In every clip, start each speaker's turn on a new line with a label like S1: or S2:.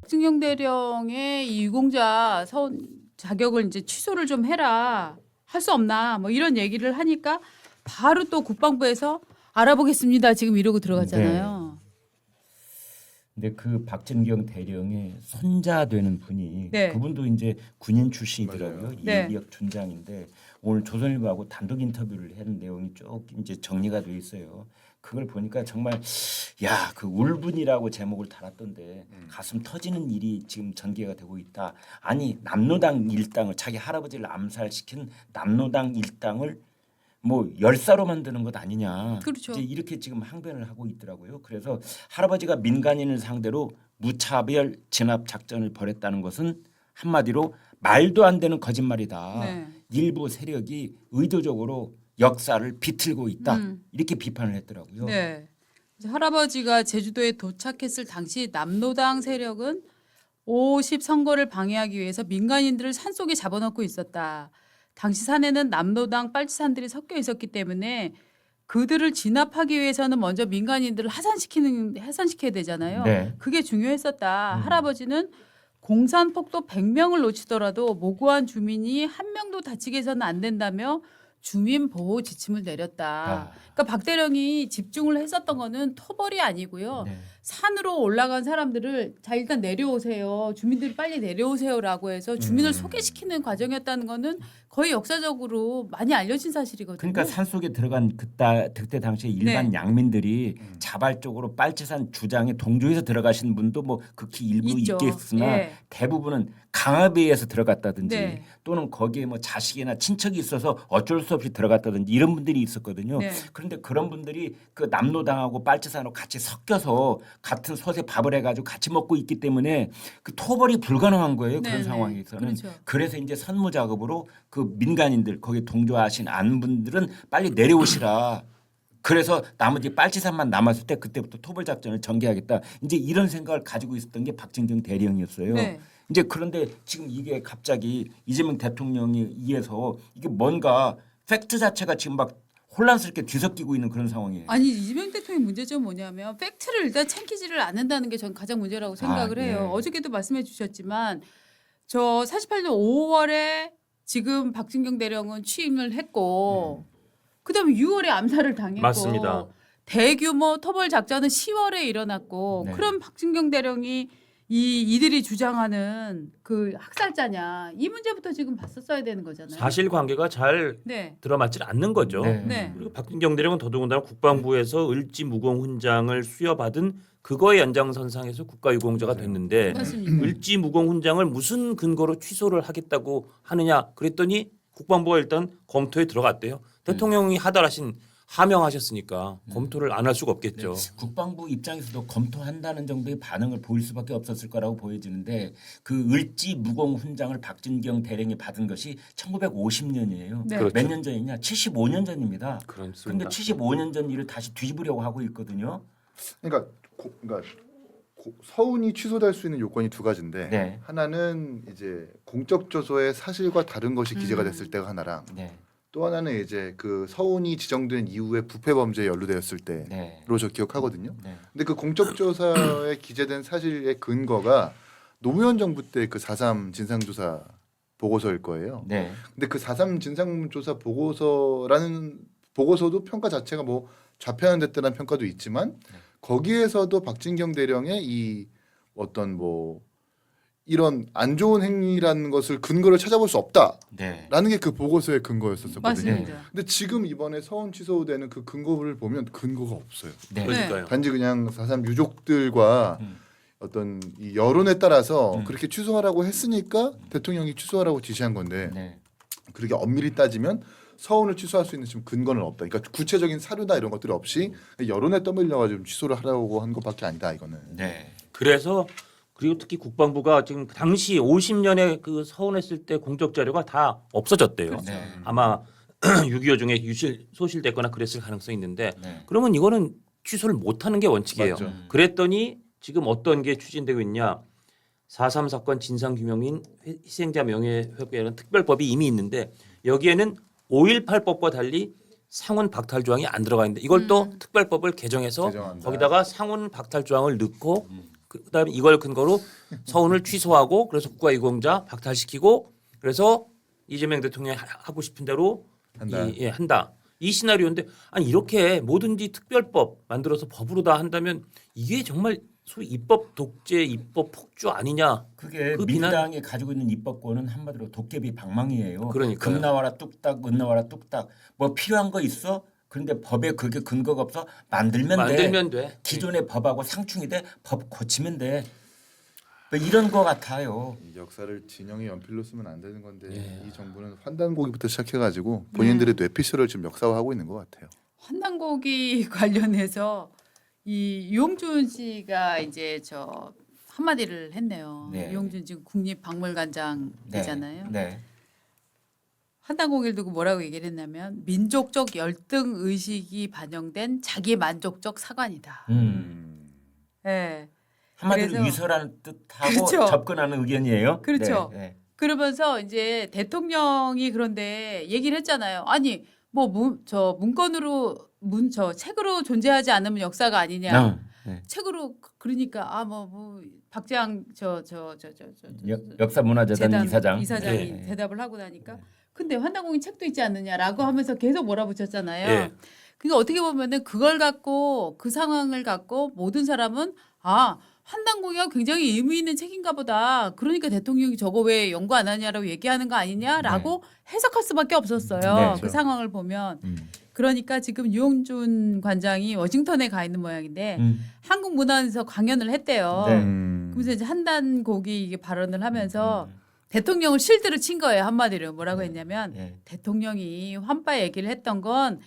S1: 박진경 대령의 이 유공자 서훈 자격을 이제 취소를 좀 해라. 할 수 없나? 뭐 이런 얘기를 하니까 바로 또 국방부에서 알아보겠습니다. 지금 이러고 들어갔잖아요.
S2: 근데 그 박진경 대령의 손자 되는 분이
S1: 네.
S2: 그분도 이제 군인 출신이더라고요.
S1: 네.
S2: 이기혁 준장인데 오늘 조선일보하고 단독 인터뷰를 한 내용이 쭉 이제 정리가 돼 있어요. 그걸 보니까 정말 야, 그 울분이라고 제목을 달았던데 가슴 터지는 일이 지금 전개가 되고 있다. 아니 남로당 일당을 자기 할아버지를 암살시킨 남로당 일당을 뭐 열사로 만드는 것 아니냐.
S1: 그렇죠.
S2: 이제 이렇게 지금 항변을 하고 있더라고요. 그래서 할아버지가 민간인을 상대로 무차별 진압 작전을 벌였다는 것은 한마디로 말도 안 되는 거짓말이다.
S1: 네.
S2: 일부 세력이 의도적으로 역사를 비틀고 있다. 이렇게 비판을 했더라고요.
S1: 네. 이제 할아버지가 제주도에 도착했을 당시 남로당 세력은 50 선거를 방해하기 위해서 민간인들을 산속에 잡아놓고 있었다. 당시 산에는 남로당 빨치산들이 섞여 있었기 때문에 그들을 진압하기 위해서는 먼저 민간인들을 해산시켜야 되잖아요.
S2: 네.
S1: 그게 중요했었다. 할아버지는 공산폭도 100명을 놓치더라도 모구한 주민이 한 명도 다치게 해서는 안 된다며 주민 보호 지침을 내렸다. 그러니까 박 대령이 집중을 했었던 거는 토벌이 아니고요.
S2: 네.
S1: 산으로 올라간 사람들을 자 일단 내려오세요. 주민들이 빨리 내려오세요라고 해서 주민을 소개시키는 과정이었다는 거는 거의 역사적으로 많이 알려진 사실이거든요.
S2: 그러니까 산속에 들어간 그때 당시에 일반
S1: 네.
S2: 양민들이 자발적으로 빨치산 주장에 동조해서 들어가신 분도 뭐 극히 일부
S1: 있죠.
S2: 있겠으나
S1: 예.
S2: 대부분은 강압에 의해서 들어갔다든지
S1: 네.
S2: 또는 거기에 뭐 자식이나 친척이 있어서 어쩔 수 없이 들어갔다든지 이런 분들이 있었거든요.
S1: 네.
S2: 그런데 그런 분들이 그 남로당하고 빨치산하고 같이 섞여서 같은 솥에 밥을 해가지고 같이 먹고 있기 때문에 그 토벌이 불가능한 거예요.
S1: 네,
S2: 그런
S1: 네.
S2: 상황에서는.
S1: 그렇죠.
S2: 그래서 이제 선무 작업으로 그 민간인들 거기에 동조하신 안 분들은 빨리 내려오시라. 그래서 나머지 빨치산만 남았을 때 그때부터 토벌 작전을 전개하겠다. 이제 이런 생각을 가지고 있었던 게 박진경 대령이었어요.
S1: 네.
S2: 이제 그런데 지금 이게 갑자기 이재명 대통령에 의해서 이게 뭔가 팩트 자체가 지금 막 혼란스럽게 뒤섞이고 있는 그런 상황이에요.
S1: 아니 이재명 대통령 문제점 뭐냐면 팩트를 일단 챙기지를 않는다는 게 전 가장 문제라고 생각을 해요.
S2: 네.
S1: 어저께도 말씀해 주셨지만 저 48년 5월에 지금 박진경 대령은 취임을 했고 그다음에 6월에 암살을 당했고
S3: 맞습니다.
S1: 대규모 토벌 작전은 10월에 일어났고
S2: 네.
S1: 그럼 박진경 대령이 이들이 주장하는 그 학살자냐 이 문제부터 지금 봤었어야 되는 거잖아요.
S3: 사실관계가 잘
S1: 네.
S3: 들어맞질 않는 거죠.
S2: 네.
S1: 네.
S3: 그리고 박진경 대령은 더더군다나 국방부에서 을지 무공 훈장을 수여받은 그거의 연장선상에서 국가유공자가 됐는데
S1: 맞습니다.
S3: 을지 무공 훈장을 무슨 근거로 취소를 하겠다고 하느냐 그랬더니 국방부가 일단 검토에 들어갔대요. 대통령이 하달하신 하명하셨으니까 검토를 안 할 수가 없겠죠.
S2: 국방부 입장에서도 검토한다는 정도의 반응을 보일 수밖에 없었을 거라고 보여지는데 그 을지 무공 훈장을 박진경 대령이 받은 것이 1950년이에요.
S1: 네.
S3: 그렇죠.
S2: 몇 년 전이냐? 75년 전입니다.
S3: 그렇습니다.
S2: 그런데 75년 전 일을 다시 뒤집으려고 하고 있거든요.
S4: 그러니까 서운이 취소될 수 있는 요건이 두 가지인데
S2: 네.
S4: 하나는 이제 공적 조서에 사실과 다른 것이 기재가 됐을 때가 하나랑
S2: 네.
S4: 또 하나는 이제 그 서운이 지정된 이후에 부패 범죄에 연루되었을 때로
S2: 네.
S4: 저 기억하거든요.
S2: 네.
S4: 근데 그 공적 조사에 기재된 사실의 근거가 노무현 정부 때 그 4.3 진상조사 보고서일 거예요.
S2: 네.
S4: 근데 그 4.3 진상조사 보고서라는 보고서도 평가 자체가 뭐 좌편됐다는 평가도 있지만 거기에서도 박진경 대령의 이 어떤 뭐 이런 안 좋은 행위라는 것을 근거를 찾아볼 수 없다라는
S2: 네.
S4: 게 그 보고서의 근거였었거든요.
S1: 맞습니다.
S4: 근데 지금 이번에 서운 취소되는 그 근거를 보면 근거가 없어요.
S2: 네.
S3: 그러니까요.
S4: 단지 그냥 4.3 유족들과
S2: 음.
S4: 어떤 이 여론에 따라서
S2: 음.
S4: 그렇게 취소하라고 했으니까 대통령이 취소하라고 지시한 건데
S2: 네.
S4: 그렇게 엄밀히 따지면 서운을 취소할 수 있는 지금 근거는 없다. 그러니까 구체적인 사료나 이런 것들이 없이 여론에 떠밀려가지고 취소를 하라고 한 것밖에 아니다 이거는.
S2: 네.
S3: 그래서 그리고 특히 국방부가 지금 당시 50년에 그 서운했을 때 공적 자료가 다 없어졌대요.
S2: 네.
S3: 아마 6.25 중에 소실됐거나 그랬을 가능성이 있는데
S2: 네.
S3: 그러면 이거는 취소를 못하는 게 원칙이에요.
S4: 맞죠.
S3: 그랬더니 지금 어떤 게 추진되고 있냐. 4.3 사건 진상규명인 희생자 명예회복이라는 특별법이 이미 있는데 여기에는 5.18법과 달리 상훈 박탈 조항이 안 들어가 있는데 이걸 또 특별법을 개정해서
S4: 개정한다.
S3: 거기다가 상훈 박탈 조항을 넣고 그다음에 이걸 근거로 서운을 취소하고 그래서 국가유공자 박탈시키고 그래서 이재명 대통령이 하고 싶은 대로
S4: 한다.
S3: 한다. 이 시나리오인데 아니 이렇게 뭐든지 특별법 만들어서 법으로 다 한다면 이게 정말 소위 입법 독재, 입법 폭주 아니냐?
S2: 그게
S3: 그 비난-
S2: 민주당이 가지고 있는 입법권은 한마디로 도깨비 방망이에요.
S3: 그러니까요.
S2: 금 나와라 뚝딱, 은 나와라 뚝딱. 뭐 필요한 거 있어? 그런데 법에 그게 근거가 없어? 만들면 돼. 기존의 법하고 상충이 돼. 법 고치면 돼. 뭐 이런 거 같아요.
S4: 이 역사를 진영의 연필로 쓰면 안 되는 건데
S3: 예.
S4: 이 정부는 환단고기부터 시작해가지고 본인들의 뇌피셜을 지금 역사화하고 있는 것 같아요.
S1: 환단고기 관련해서 이 유영준 씨가 이제 저 한마디를 했네요.
S2: 네.
S1: 유영준 지금 국립박물관장이잖아요.
S2: 네.
S1: 환단고기를 두고 뭐라고 얘기를 했냐면 민족적 열등 의식이 반영된 자기 만족적 사관이다. 네.
S2: 한마디로
S1: 그래서-
S2: 위설하는 뜻하고
S1: 그렇죠.
S2: 접근하는 의견이에요.
S1: 그렇죠.
S2: 네.
S1: 그러면서 이제 대통령이 그런데 얘기를 했잖아요. 아니 뭐 문건으로 저 책으로 존재하지 않으면 역사가 아니냐.
S2: 네.
S1: 책으로 그러니까 박재앙
S2: 역사문화재단
S1: 이사장이
S2: 네.
S1: 대답을 하고 나니까 근데 환단고기 책도 있지 않느냐라고 하면서 계속 몰아붙였잖아요.
S3: 예.
S1: 그러니까 어떻게 보면은 그걸 갖고 그 상황을 갖고 모든 사람은 환단고기가 굉장히 의미 있는 책인가 보다. 그러니까 대통령이 저거 왜 연구 안 하냐라고 얘기하는 거 아니냐라고 해석할 수밖에 없었어요.
S2: 네.
S1: 그 상황을 보면.
S2: 음.
S1: 그러니까 지금 유영준 관장이 워싱턴에 가 있는 모양인데 한국문화원에서 강연을 했대요.
S2: 네.
S1: 그래서 이제 한단고기 이게 발언을 하면서 대통령을 실드를 친 거예요. 한마디로 뭐라고 했냐면
S2: 네.
S1: 대통령이 환빠 얘기를 했던 건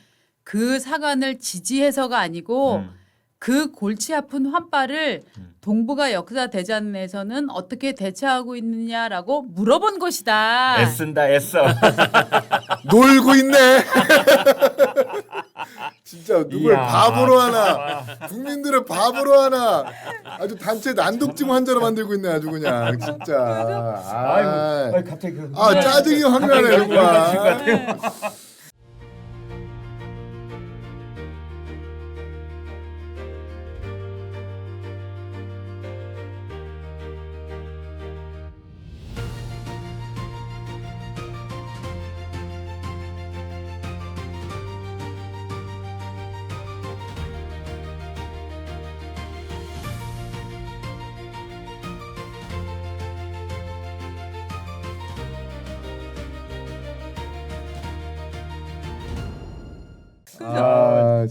S1: 그 사관을 지지해서가 아니고 그 골치 아픈 환빠를 동북아 역사 대전에서는 어떻게 대처하고 있느냐라고 물어본 것이다.
S2: 애쓴다 애써.
S4: 놀고 있네. 진짜 누굴
S2: 이야.
S4: 바보로 하나, 국민들을 바보로 하나, 아주 단체 난독증 환자로 만들고 있네 아주 그냥 진짜.
S2: 아이고, 갑자기
S4: 짜증이 확 나네 정말.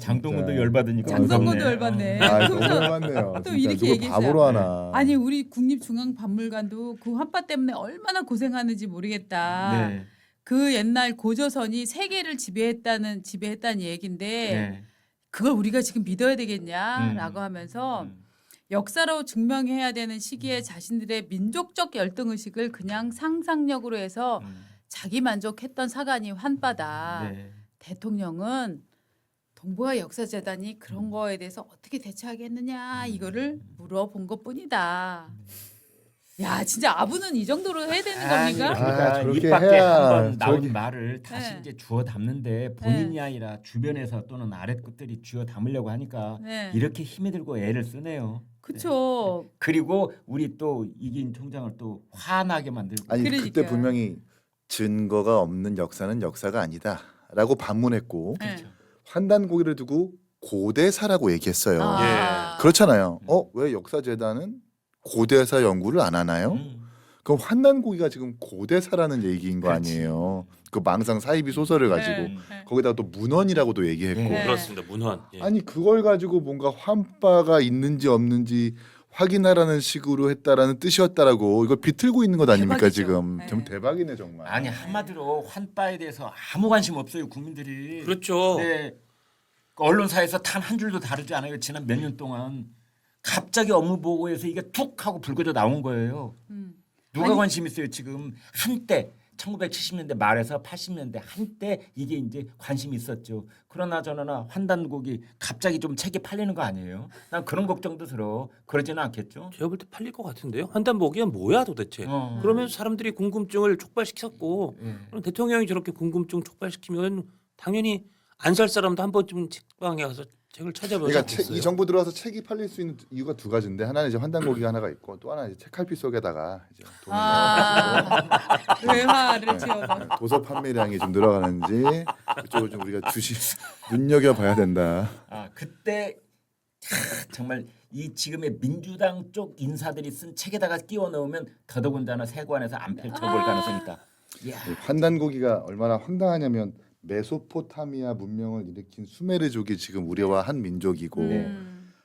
S2: 장동훈도
S4: 진짜.
S2: 열받으니까
S1: 장동훈도
S2: 무섭네.
S1: 열받네.
S4: 너무 열받네요.
S1: 또
S4: 진짜
S1: 이렇게
S4: 누굴
S1: 얘기했어요.
S4: 바보로 하나.
S1: 아니 우리 국립중앙박물관도 그 환빠 때문에 얼마나 고생하는지 모르겠다.
S2: 네.
S1: 그 옛날 고조선이 세계를 지배했다는 얘기인데
S2: 네.
S1: 그걸 우리가 지금 믿어야 되겠냐라고 하면서
S2: 음.
S1: 역사로 증명해야 되는 시기에 자신들의 민족적 열등 의식을 그냥 상상력으로 해서 자기 만족했던 사관이 환빠다.
S2: 네.
S1: 대통령은 동북아 역사재단이 그런 거에 대해서 어떻게 대처하겠느냐 이거를 물어본 것뿐이다. 야 진짜 아부는 이 정도로 해야 되는 겁니까?
S2: 그러니까
S4: 저렇게
S2: 입 밖에
S4: 해야
S2: 한번 나온
S4: 저렇게-
S2: 말을 다시
S1: 네.
S2: 이제 주워 담는데 본인이 아니라 주변에서 또는 아랫 것들이 주워 담으려고 하니까
S1: 네.
S2: 이렇게 힘이 들고 애를 쓰네요.
S1: 그쵸.
S2: 그리고 우리 또 이긴 총장을 또 화나게 만들고.
S4: 아니
S1: 그러니까요.
S4: 그때 분명히 증거가 없는 역사는 역사가 아니다라고 반문했고
S1: 네.
S4: 환단고기를 두고 고대사라고 얘기했어요.
S1: 아.
S4: 그렇잖아요. 왜 역사재단은 고대사 연구를 안 하나요? 그럼 환단고기가 지금 고대사라는 얘기인 거
S2: 그렇지.
S4: 아니에요? 그 망상 사이비 소설을 가지고
S1: 네, 네.
S4: 거기다가 또 문헌이라고도 얘기했고
S2: 네.
S3: 그렇습니다. 문헌. 예.
S4: 아니 그걸 가지고 뭔가 환빠가 있는지 없는지 확인하라는 식으로 했다라는 뜻이었다라고 이걸 비틀고 있는 것 아닙니까
S1: 대박이죠.
S4: 지금?
S1: 네.
S4: 좀 대박이네 정말.
S2: 아니 한마디로 환빠에 대해서 아무 관심 없어요 국민들이.
S3: 그렇죠.
S2: 네. 언론사에서 단 한 줄도 다루지 않아요. 지난 몇 년 동안 갑자기 업무 보고에서 이게 툭 하고 불거져 나온 거예요. 누가
S1: 아니-
S2: 관심 있어요 지금 한때 1970년대 말에서 80년대 한때 이게 이제 관심이 있었죠. 그러나 저러나 환단곡이 갑자기 좀 책이 팔리는 거 아니에요? 난 그런 걱정도 들어. 그러지는 않겠죠?
S3: 제가 볼 때 팔릴 것 같은데요. 환단복이야 뭐야 도대체.
S2: 어.
S3: 그러면 사람들이 궁금증을 촉발시켰고
S2: 예.
S3: 그럼 대통령이 저렇게 궁금증 촉발시키면 당연히 안 살 사람도 한 번쯤 책방에 가서 책을 찾아보지
S4: 그러니까
S3: 않겠어요.
S4: 이 정부 들어와서 책이 팔릴 수 있는 이유가 두 가지인데 하나는 이제 환단고기가 하나가 있고 또 하나는 이제 책갈피 속에다가 이제 돈을 넣어가지고
S1: 외화를 지어서.
S4: 도서 판매량이 좀 늘어가는지 그쪽을 좀 우리가 눈여겨봐야 된다.
S2: 아 그때 정말 이 지금의 민주당 쪽 인사들이 쓴 책에다가 끼워 넣으면 더더군다나 세관에서 안 펼쳐볼 가능성이 있다. 이야.
S4: 환단고기가 얼마나 황당하냐면 메소포타미아 문명을 일으킨 수메르족이 지금 우리와 한 민족이고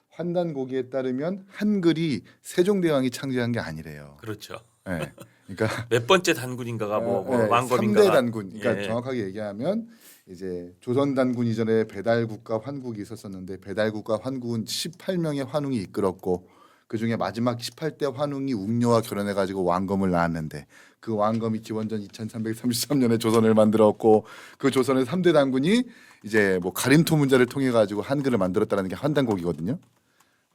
S4: 환단고기에 따르면 한글이 세종대왕이 창제한 게 아니래요.
S3: 그렇죠.
S4: 네. 그러니까
S3: 몇 번째 단군인가가 뭐 왕검인가.
S4: 3대 단군. 그러니까
S3: 예.
S4: 정확하게 얘기하면 이제 조선 단군 이전에 배달국과 환국이 있었었는데 배달국과 환국은 18명의 환웅이 이끌었고 그 중에 마지막 18대 환웅이 웅녀와 결혼해 가지고 왕검을 낳았는데 그 왕검이 기원전 2333년에 조선을 만들었고 그 조선의 3대 단군이 이제 뭐 가림토 문자를 통해 가지고 한글을 만들었다는 게 환단곡이거든요.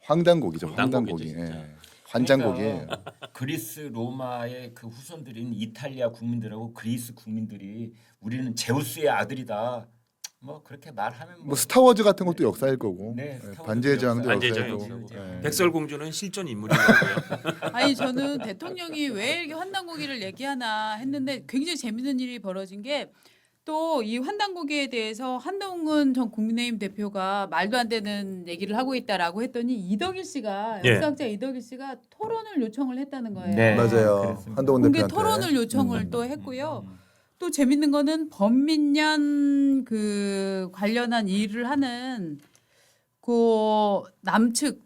S4: 황단곡이죠. 황단곡이.
S3: 황단곡이죠, 진짜.
S4: 환장곡이에요.
S2: 그러니까 그리스 로마의 그 후손들인 이탈리아 국민들하고 그리스 국민들이 우리는 제우스의 아들이다. 뭐 그렇게 말하면
S4: 뭐 스타워즈 같은 것도 역사일 거고
S2: 네, 스타워즈도
S4: 반지의 제왕도
S3: 반지의
S4: 역사일
S3: 제왕
S4: 거고.
S3: 역사고.
S4: 예.
S3: 백설공주는 실존 인물이고요.
S1: 아니 저는 대통령이 왜 이렇게 환단고기를 얘기하나 했는데 굉장히 재밌는 일이 벌어진 게 또 이 환단고기에 대해서 한동훈 전 국민의힘 대표가 말도 안 되는 얘기를 하고 있다라고 했더니 이덕일 씨가
S3: 예.
S1: 역사학자 이덕일 씨가 토론을 요청을 했다는 거예요.
S2: 네.
S4: 맞아요.
S2: 그렇습니다.
S4: 한동훈
S1: 공개
S4: 대표한테.
S1: 토론을 요청을 또 했고요. 또 재밌는 거는 범민련 그 관련한 일을 하는 그 남측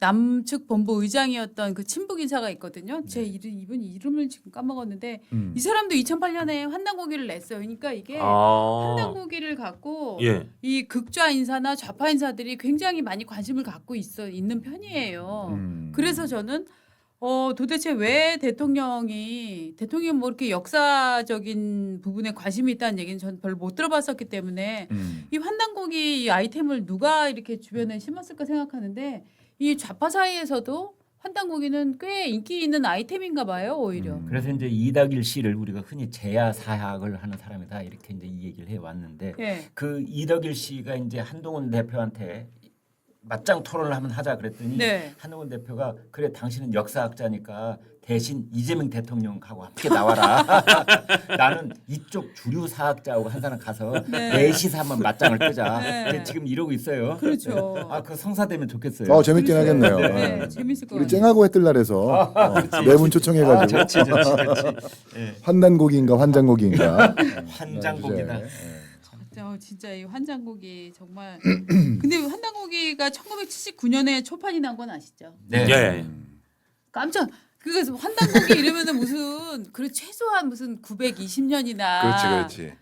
S1: 본부 의장이었던 그 친북 인사가 있거든요. 제 이분 이름을 지금 까먹었는데 이 사람도 2008년에 환단고기를 냈어요. 그러니까 이게 환단고기를 갖고
S3: 예.
S1: 이 극좌 인사나 좌파 인사들이 굉장히 많이 관심을 갖고 있는 편이에요. 그래서 저는 도대체 왜 대통령이 뭐 이렇게 역사적인 부분에 관심이 있다는 얘기는 전 별로 못 들어봤었기 때문에 이 환단고기 이 아이템을 누가 이렇게 주변에 심었을까 생각하는데 이 좌파 사이에서도 환단고기는 꽤 인기 있는 아이템인가 봐요, 오히려.
S2: 그래서 이제 이덕일 씨를 우리가 흔히 제야 사학을 하는 사람이다 이렇게 이제 이 얘기를 해 왔는데
S1: 예.
S2: 그 이덕일 씨가 이제 한동훈 대표한테 맞짱 토론을 한번 하자 그랬더니
S1: 네.
S2: 한동훈 대표가 그래 당신은 역사학자니까 대신 이재명 대통령하고 함께 나와라. 나는 이쪽 주류 사학자하고 한 사람 가서
S1: 네.
S2: 넷이서 한번 맞짱을 뜨자.
S1: 네.
S2: 근데 지금 이러고 있어요.
S1: 그렇죠.
S2: 아, 그 성사되면 좋겠어요.
S4: 재밌긴 하겠네요.
S1: 네,
S4: 예.
S1: 재밌을 것
S4: 우리
S1: 같아요.
S4: 쨍하고 해뜰날에서 내분 초청해가지고 환단고기인가 환장고기인가
S2: 환장곡이다.
S1: 진짜 이 환장고기 정말. 근데 환장고기가 1979년에 초판이 난 건 아시죠?
S2: 네.
S3: 예.
S1: 깜짝. 그래서 환단고기 이러면은 무슨 최소한 무슨 920년이나
S4: 그렇지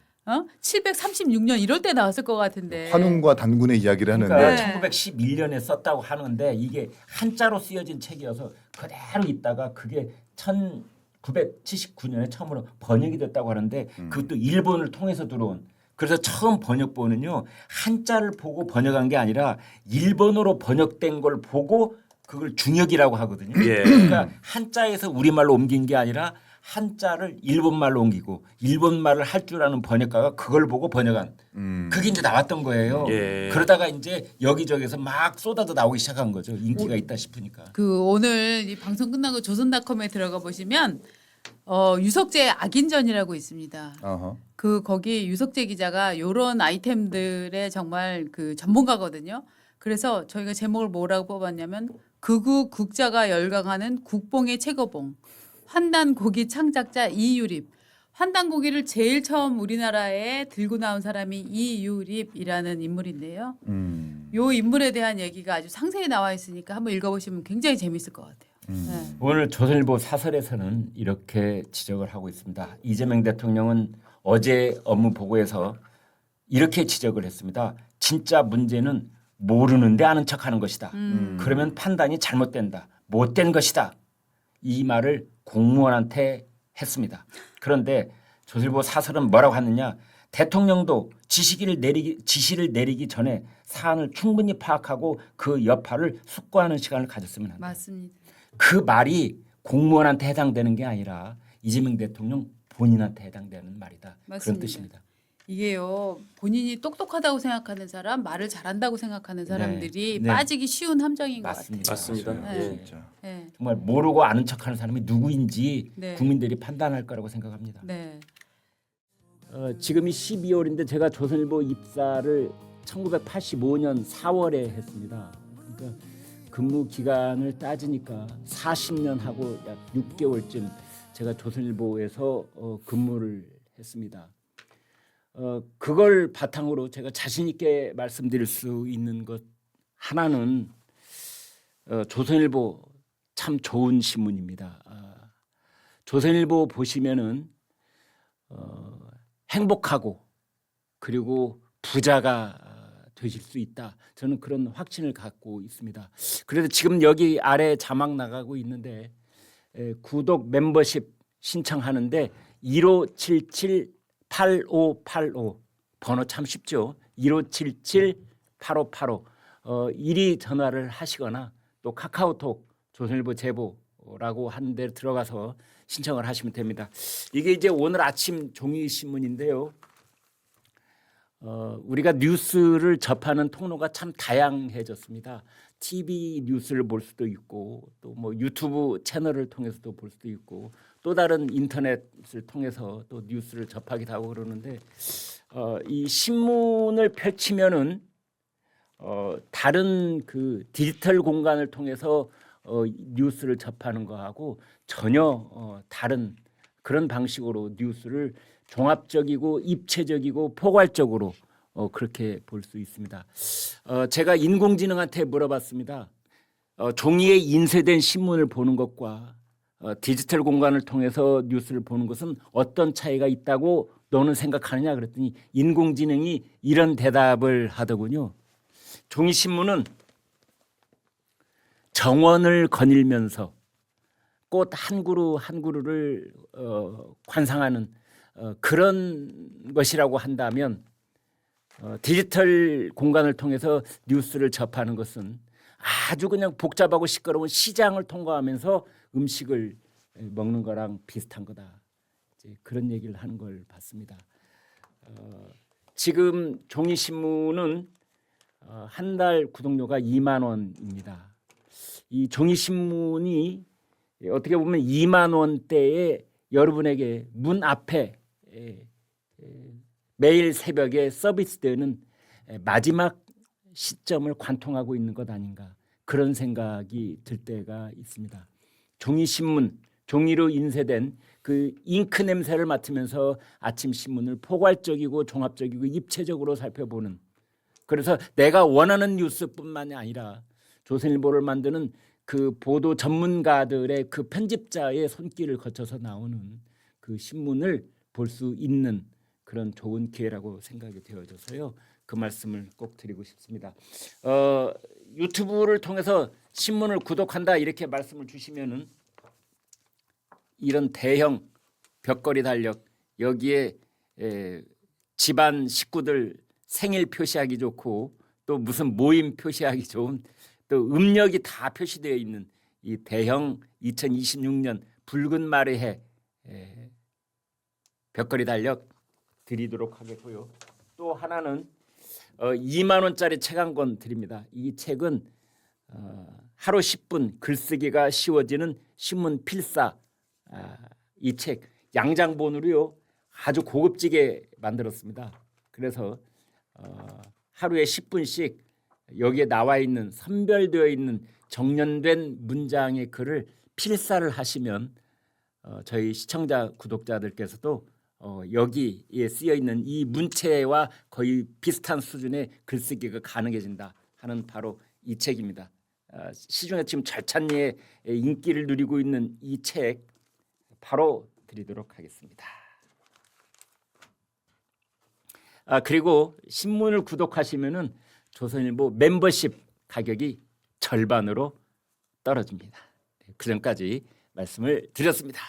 S1: 736년 이럴 때 나왔을 것 같은데.
S4: 환웅과 단군의 이야기를 하는데
S2: 그러니까
S1: 네.
S2: 1911년에 썼다고 하는데 이게 한자로 쓰여진 책이어서 그대로 있다가 그게 1979년에 처음으로 번역이 됐다고 하는데 그것도 일본을 통해서 들어온. 그래서 처음 번역본은요 한자를 보고 번역한 게 아니라 일본어로 번역된 걸 보고 그걸 중역이라고 하거든요.
S3: 예.
S2: 그러니까 한자에서 우리말로 옮긴 게 아니라 한자를 일본말로 옮기고 일본말을 할 줄 아는 번역가가 그걸 보고 번역한 그게 이제 나왔던 거예요.
S3: 예.
S2: 그러다가 이제 여기저기서 막 쏟아져 나오기 시작한 거죠. 인기가 있다 싶으니까.
S1: 그 오늘 이 방송 끝나고 조선닷컴에 들어가 보시면 유석재 악인전이라고 있습니다.
S4: 어허.
S1: 거기 유석재 기자가 요런 아이템들의 정말 그 전문가거든요. 그래서 저희가 제목을 뭐라고 뽑았냐면 극우 국자가 열광하는 국뽕의 최고봉 환단고기 창작자 이유립. 환단고기를 제일 처음 우리나라에 들고 나온 사람이 이유립이라는 인물인데요. 요 인물에 대한 얘기가 아주 상세히 나와 있으니까 한번 읽어보시면 굉장히 재밌을 것 같아요. 네.
S2: 오늘 조선일보 사설에서는 이렇게 지적을 하고 있습니다. 이재명 대통령은 어제 업무 보고에서 이렇게 지적을 했습니다. 진짜 문제는 모르는데 아는 척하는 것이다. 그러면 판단이 잘못된다. 못된 것이다. 이 말을 공무원한테 했습니다. 그런데 조선일보 사설은 뭐라고 하느냐. 대통령도 지시를 내리기 전에 사안을 충분히 파악하고 그 여파를 숙고하는 시간을 가졌으면 한다.
S1: 맞습니다.
S2: 그 말이 공무원한테 해당되는 게 아니라 이재명 대통령 본인한테 해당되는 말이다.
S1: 맞습니다.
S2: 그런 뜻입니다.
S1: 이게요 본인이 똑똑하다고 생각하는 사람, 말을 잘한다고 생각하는 사람들이
S2: 네.
S1: 빠지기 쉬운 함정인 것
S2: 맞습니다.
S3: 맞습니다.
S4: 맞아요.
S1: 네.
S4: 진짜.
S1: 같아요. 네.
S2: 정말 모르고 아는 척하는 사람이 누구인지
S1: 네.
S2: 국민들이 판단할 거라고 생각합니다.
S1: 네.
S5: 지금이 12월인데 제가 조선일보 입사를 1985년 4월에 했습니다. 그러니까 근무 기간을 따지니까 40년 하고 약 6개월쯤 제가 조선일보에서 근무를 했습니다. 그걸 바탕으로 제가 자신 있게 말씀드릴 수 있는 것 하나는 조선일보 참 좋은 신문입니다. 조선일보 보시면은 행복하고 그리고 부자가 되실 수 있다. 저는 그런 확신을 갖고 있습니다. 그래서 지금 여기 아래 자막 나가고 있는데 구독 멤버십 신청하는데 1577-8585 번호 참 쉽죠. 1577-8585 이리 전화를 하시거나 또 카카오톡 조선일보 제보라고 하는 데 들어가서 신청을 하시면 됩니다. 이게 이제 오늘 아침 종이 신문인데요. 우리가 뉴스를 접하는 통로가 참 다양해졌습니다. TV 뉴스를 볼 수도 있고 또 뭐 유튜브 채널을 통해서도 볼 수도 있고 또 다른 인터넷을 통해서 또 뉴스를 접하기도 하고 그러는데 이 신문을 펼치면은 다른 그 디지털 공간을 통해서 뉴스를 접하는 거하고 전혀 다른 그런 방식으로 뉴스를 종합적이고 입체적이고 포괄적으로 그렇게 볼 수 있습니다. 제가 인공지능한테 물어봤습니다. 종이에 인쇄된 신문을 보는 것과 디지털 공간을 통해서 뉴스를 보는 것은 어떤 차이가 있다고 너는 생각하느냐 그랬더니 인공지능이 이런 대답을 하더군요. 종이 신문은 정원을 거닐면서 꽃 한 그루 한 그루를 관상하는 그런 것이라고 한다면 디지털 공간을 통해서 뉴스를 접하는 것은 아주 그냥 복잡하고 시끄러운 시장을 통과하면서 음식을 먹는 거랑 비슷한 거다. 이제 그런 얘기를 하는 걸 봤습니다. 지금 종이 신문은 한 달 구독료가 2만 원입니다. 이 종이 신문이 어떻게 보면 2만 원대에 여러분에게 문 앞에 매일 새벽에 서비스되는 마지막 시점을 관통하고 있는 것 아닌가 그런 생각이 들 때가 있습니다. 종이 신문, 종이로 인쇄된 그 잉크 냄새를 맡으면서 아침 신문을 포괄적이고 종합적이고 입체적으로 살펴보는 그래서 내가 원하는 뉴스뿐만이 아니라 조선일보를 만드는 그 보도 전문가들의 그 편집자의 손길을 거쳐서 나오는 그 신문을 볼 수 있는 그런 좋은 기회라고 생각이 되어져서요. 그 말씀을 꼭 드리고 싶습니다. 유튜브를 통해서 신문을 구독한다 이렇게 말씀을 주시면은 이런 대형 벽걸이 달력 여기에 집안 식구들 생일 표시하기 좋고 또 무슨 모임 표시하기 좋은 또 음력이 다 표시되어 있는 이 대형 2026년 붉은 말의 해 벽걸이 달력 드리도록 하겠고요. 또 하나는 2만 원짜리 책 한 권 드립니다. 이 책은 하루 10분 글쓰기가 쉬워지는 신문 필사 이 책 양장본으로요 아주 고급지게 만들었습니다. 그래서 하루에 10분씩 여기에 나와 있는 선별되어 있는 정연된 문장의 글을 필사를 하시면 저희 시청자 구독자들께서도 여기에 쓰여 있는 이 문체와 거의 비슷한 수준의 글쓰기가 가능해진다 하는 바로 이 책입니다. 시중에 지금 절찬리에 인기를 누리고 있는 이 책 바로 드리도록 하겠습니다. 그리고 신문을 구독하시면은 조선일보 멤버십 가격이 절반으로 떨어집니다. 그 전까지 말씀을 드렸습니다.